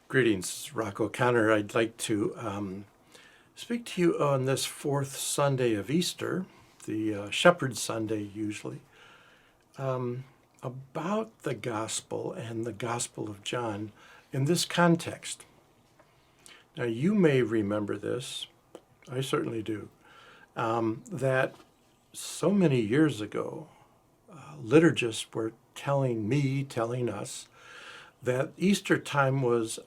Greetings, Rock O'Connor. I'd like to speak to you on this fourth Sunday of Easter, the Shepherd Sunday usually, about the Gospel and the Gospel of John in this context. Now, you may remember this, I certainly do, that so many years ago, liturgists were telling us, that Easter time was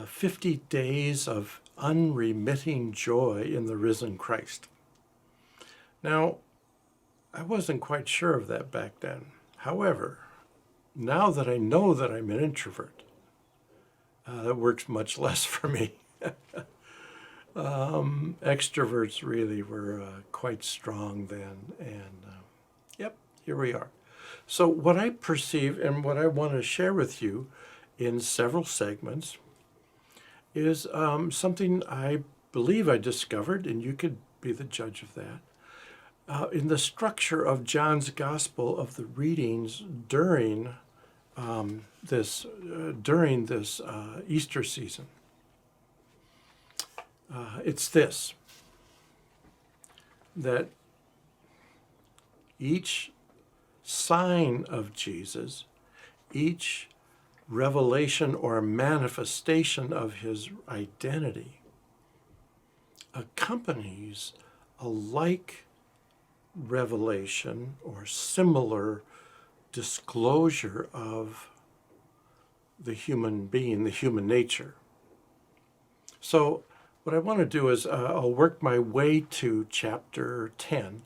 50 days of unremitting joy in the risen Christ. Now, I wasn't quite sure of that back then. However, now that I know that I'm an introvert, that works much less for me. Extroverts really were quite strong then, and yep, here we are. So what I perceive and what I want to share with you in several segments is something I believe I discovered, and you could be the judge of that, in the structure of John's Gospel of the readings during this Easter season. It's this, that each sign of Jesus, each revelation or manifestation of his identity accompanies a like revelation or similar disclosure of the human being, the human nature. So what I want to do is I'll work my way to chapter 10.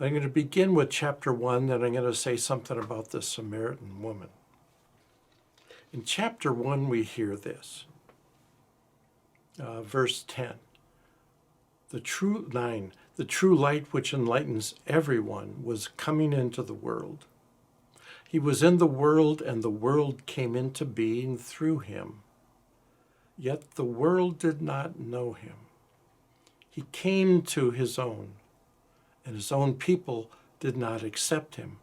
I'm going to begin with chapter 1, then I'm going to say something about the Samaritan woman. In chapter 1, we hear this. Verse 10. The true light which enlightens everyone was coming into the world. He was in the world, and the world came into being through him. Yet the world did not know him. He came to his own, and his own people did not accept him.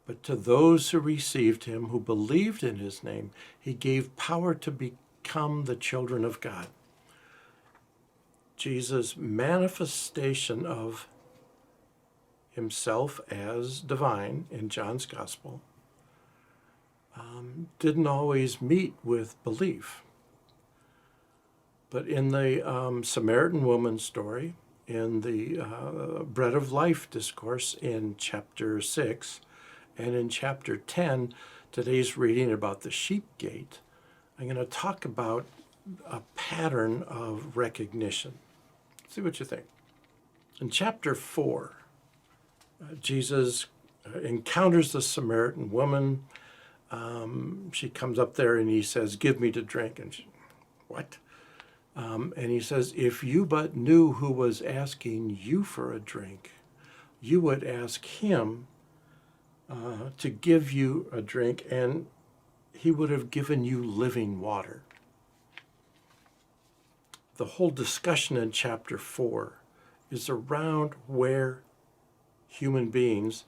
But to those who received him, who believed in his name, he gave power to become the children of God. Jesus' manifestation of himself as divine in John's Gospel didn't always meet with belief. But in the Samaritan woman story, in the Bread of Life discourse in chapter 6, and in chapter 10, today's reading about the sheep gate, I'm going to talk about a pattern of recognition. See what you think. In chapter 4, Jesus encounters the Samaritan woman. She comes up there and he says, "Give me to drink." And she, what? And he says, "If you but knew who was asking you for a drink, you would ask him to give you a drink, and he would have given you living water." The whole discussion in chapter 4 is around where human beings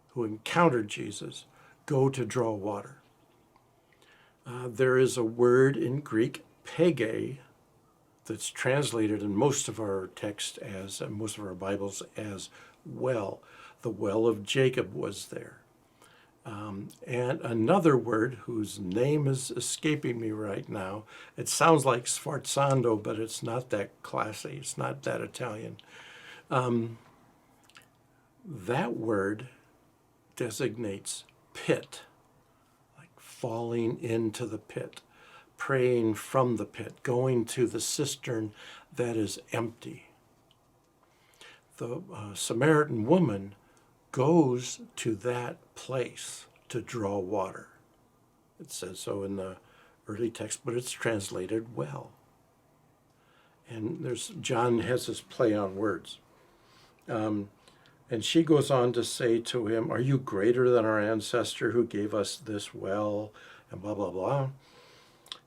who encounter Jesus go to draw water. There is a word in Greek, pege, that's translated in most of our texts as, most of our Bibles as well. The well of Jacob was there. And another word whose name is escaping me right now, it sounds like sforzando, but it's not that classy, it's not that Italian. That word designates pit, like falling into the pit, praying from the pit, going to the cistern that is empty. The Samaritan woman goes to that place to draw water. It says so in the early text, but it's translated well. And John has this play on words. And she goes on to say to him, "Are you greater than our ancestor who gave us this well?" And blah, blah, blah.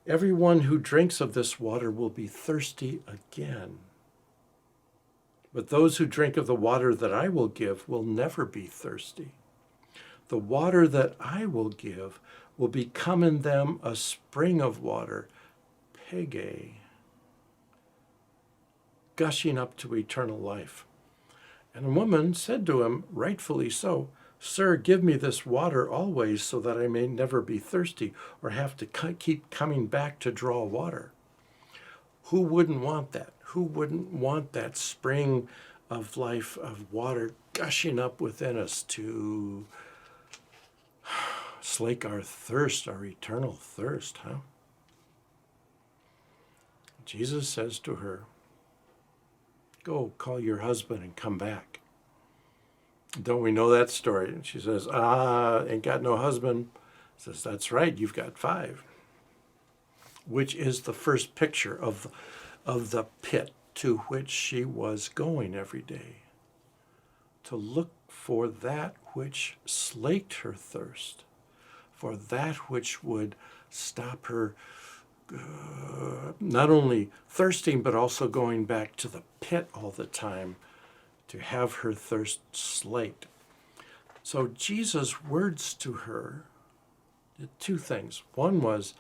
"Everyone who drinks of this water will be thirsty again. But those who drink of the water that I will give will never be thirsty. The water that I will give will become in them a spring of water, pege, gushing up to eternal life. And the woman said to him, rightfully so, Sir, give me this water always so that I may never be thirsty or have to keep coming back to draw water. Who wouldn't want that? Who wouldn't want that spring of life, of water gushing up within us to slake our thirst, our eternal thirst, huh? Jesus says to her, go call your husband and come back. Don't we know that story? And she says, ain't got no husband. He says, that's right, you've got 5. Which is the first picture of the pit to which she was going every day. To look for that which slaked her thirst, for that which would stop her not only thirsting, but also going back to the pit all the time to have her thirst slaked. So Jesus' words to her did 2 things. One was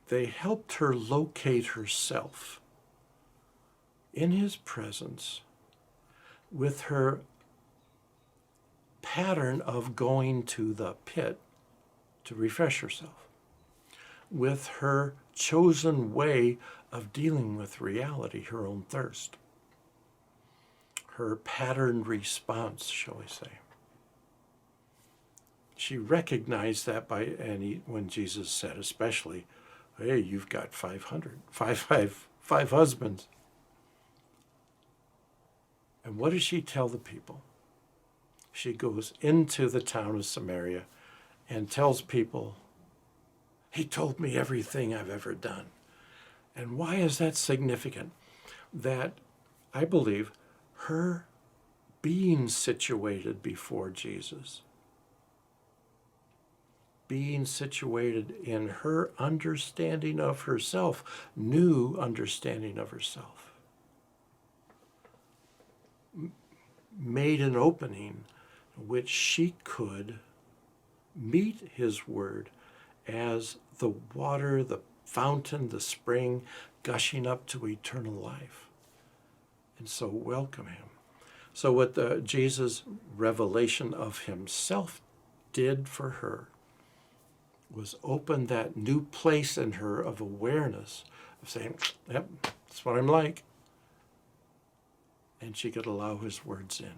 they helped her locate herself in his presence with her pattern of going to the pit to refresh herself, with her chosen way of dealing with reality, her own thirst, her patterned response, shall we say. She recognized that when Jesus said, especially, hey, you've got 5 husbands. And what does she tell the people? She goes into the town of Samaria and tells people, he told me everything I've ever done. And why is that significant? That I believe her being situated before Jesus, being situated in her understanding of herself, new understanding of herself, made an opening which she could meet his word as the water, the fountain, the spring gushing up to eternal life. And so welcome him. So what Jesus' revelation of himself did for her was open that new place in her of awareness, of saying, yep, that's what I'm like. And she could allow his words in.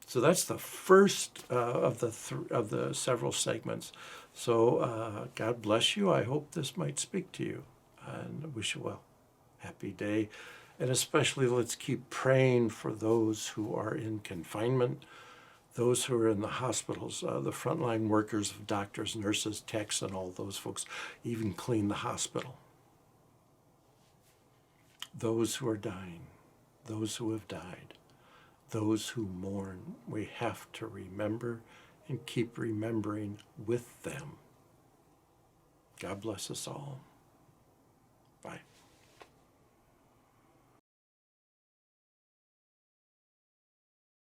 So that's the first of the several segments. So God bless you. I hope this might speak to you, and wish you well. Happy day. And especially let's keep praying for those who are in confinement, those who are in the hospitals, the frontline workers of doctors, nurses, techs, and all those folks, even clean the hospital. Those who are dying, those who have died, those who mourn, we have to remember and keep remembering with them. God bless us all. Bye.